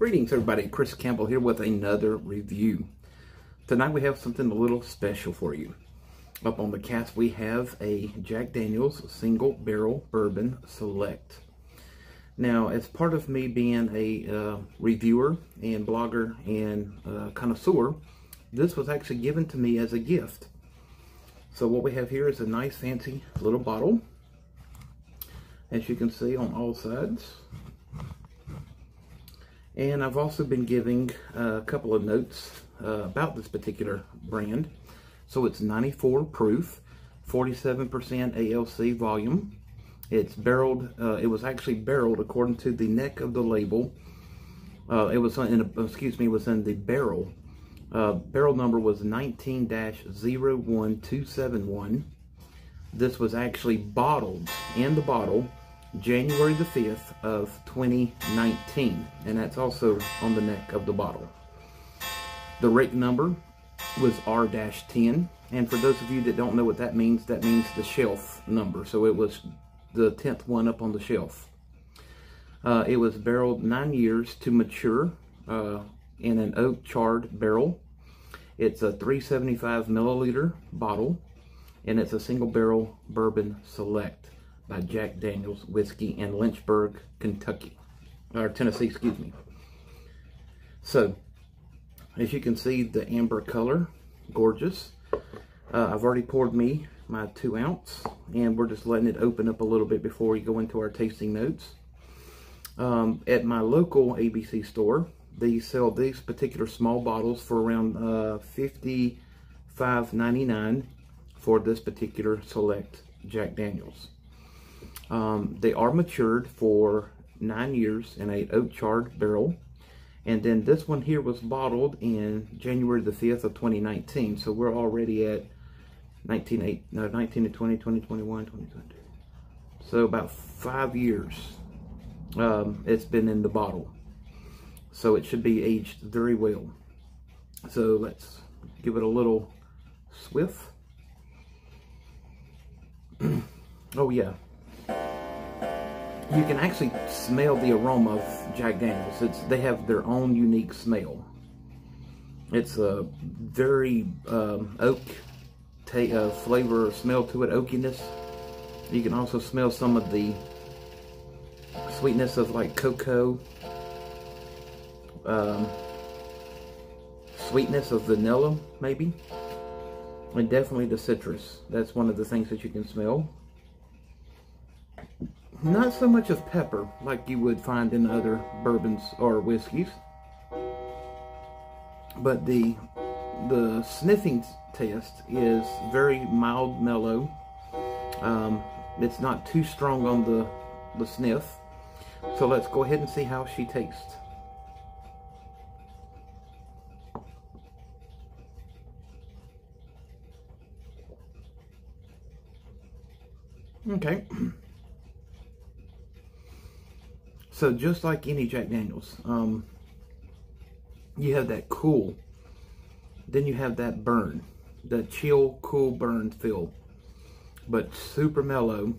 Greetings everybody, Chris Campbell here with another review. Tonight we have something a little special for you. Up on the cask we have a Jack Daniel's Single Barrel Bourbon Select. Now, as part of me being a reviewer and blogger and connoisseur, this was actually given to me as a gift. So what we have here is a nice fancy little bottle, as you can see on all sides. And I've also been giving a couple of notes about this particular brand. So it's 94 proof, 47% ALC volume. It's barreled, it was actually barreled according to the neck of the label. It was in the barrel. Barrel number was 19-01271. This was actually bottled in the bottle January the 5th of 2019, and that's also on the neck of the bottle. The rate number was R-10, and for those of you that don't know what that means the shelf number. So it was the 10th one up on the shelf. It was barreled 9 years to mature in an oak charred barrel. It's a 375 milliliter bottle, and it's a single barrel bourbon select by Jack Daniel's Whiskey in Lynchburg, Kentucky, or Tennessee, excuse me. So, as you can see, the amber color, gorgeous. I've already poured me my 2 ounce, and we're just letting it open up a little bit before we go into our tasting notes. At my local ABC store, they sell these particular small bottles for around $55.99 for this particular select Jack Daniel's. They are matured for 9 years in a oak charred barrel, and then this one here was bottled in January the 5th of 2019. So we're already at 19 to 20, 2021, 2022. So about 5 years it's been in the bottle. So it should be aged very well. So let's give it a little swiff. Oh yeah. You can actually smell the aroma of Jack Daniel's. They have their own unique smell. It's a very oak flavor or smell to it, oakiness. You can also smell some of the sweetness of like cocoa, sweetness of vanilla maybe, and definitely the citrus. That's one of the things that you can smell. Not so much of pepper like you would find in other bourbons or whiskeys, but the sniffing test is very mild, mellow. It's not too strong on the sniff. So let's go ahead and see how she tastes. Okay. So just like any Jack Daniel's, you have that cool, then you have that burn, that chill, cool burn feel, but super mellow,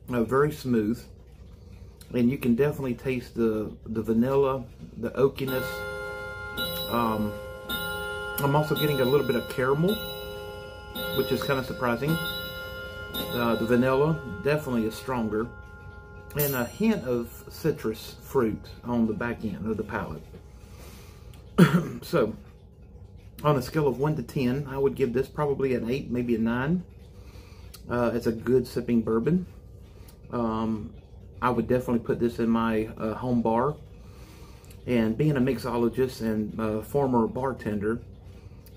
very smooth, and you can definitely taste the vanilla, the oakiness. I'm also getting a little bit of caramel, which is kind of surprising. The vanilla definitely is stronger, and a hint of citrus fruit on the back end of the palate. So, on a scale of 1 to 10, I would give this probably an 8, maybe a 9. It's a good sipping bourbon. I would definitely put this in my home bar. And being a mixologist and former bartender,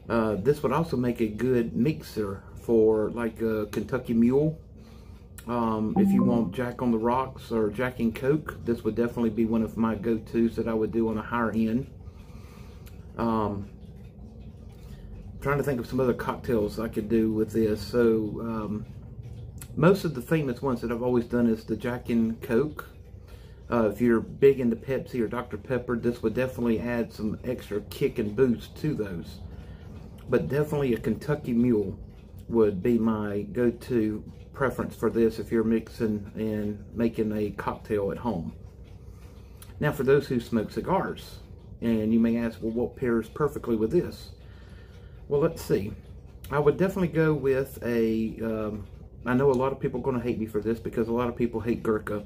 this would also make a good mixer for like a Kentucky Mule. If you want Jack on the Rocks or Jack and Coke, this would definitely be one of my go-tos that I would do on a higher end. Trying to think of some other cocktails I could do with this. So most of the famous ones that I've always done is the Jack and Coke. If you're big into Pepsi or Dr. Pepper, this would definitely add some extra kick and boost to those. But definitely a Kentucky Mule would be my go-to preference for this if you're mixing and making a cocktail at home. Now, for those who smoke cigars, and you may ask, well, what pairs perfectly with this? Well, let's see. I would definitely go with I know a lot of people are going to hate me for this because a lot of people hate Gurkha,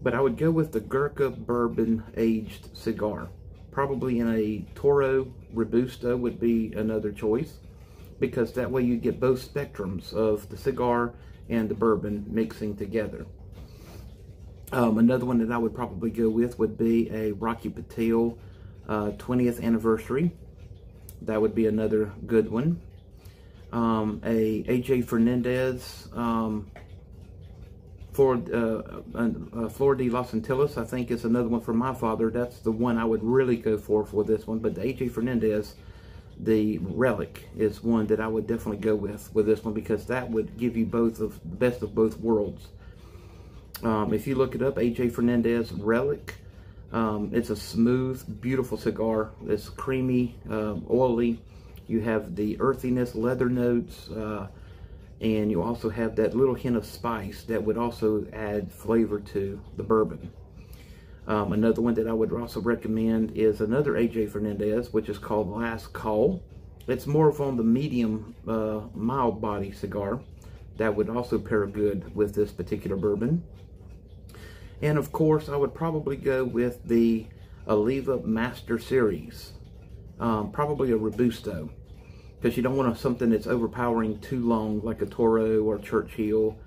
but I would go with the Gurkha bourbon aged cigar. Probably in a Toro Robusto would be another choice, because that way you get both spectrums of the cigar and the bourbon mixing together. Another one that I would probably go with would be a Rocky Patel 20th anniversary. That would be another good one. A AJ Fernandez Flor de Los Antilles, I think, is another one from my father. That's the one I would really go for this one. But the AJ Fernandez, the Relic, is one that I would definitely go with this one, because that would give you both of the best of both worlds. If you look it up, AJ Fernandez Relic, it's a smooth, beautiful cigar. It's creamy, oily. You have the earthiness, leather notes, and you also have that little hint of spice that would also add flavor to the bourbon. Another one that I would also recommend is another AJ Fernandez, which is called Last Call. It's more of on the medium, mild body cigar. That would also pair good with this particular bourbon. And of course, I would probably go with the Oliva Master Series. Probably a Robusto, because you don't want something that's overpowering too long, like a Toro or Churchill.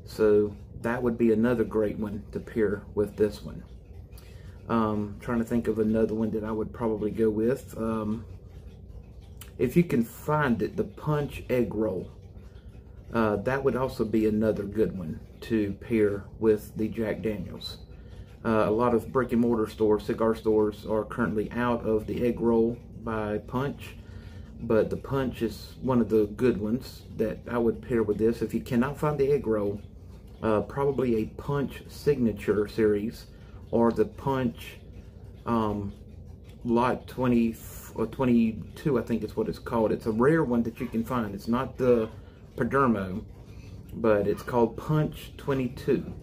So that would be another great one to pair with this one. Trying to think of another one that I would probably go with. If you can find it, the Punch Egg Roll. That would also be another good one to pair with the Jack Daniels. A lot of brick and mortar stores, cigar stores, are currently out of the Egg Roll by Punch, but the Punch is one of the good ones that I would pair with this. If you cannot find the Egg Roll, probably a Punch Signature Series, or the Punch Lot 20 or 22, I think is what it's called. It's a rare one that you can find. It's not the Perdomo, but it's called Punch 22,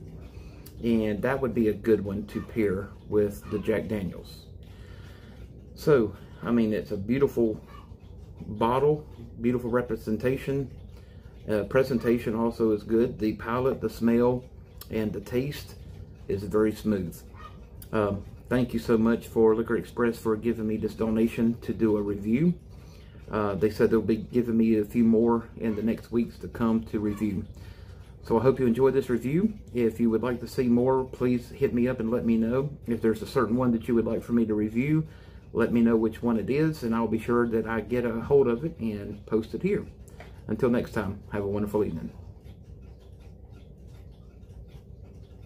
and that would be a good one to pair with the Jack Daniels. So, I mean, it's a beautiful bottle, beautiful representation. Presentation also is good. The palate, the smell, and the taste is very smooth. Thank you so much for Liquor Express for giving me this donation to do a review. They said they'll be giving me a few more in the next weeks to come to review. So I hope you enjoyed this review. If you would like to see more, please hit me up and let me know. If there's a certain one that you would like for me to review, let me know which one it is, and I'll be sure that I get a hold of it and post it here. Until next time, have a wonderful evening.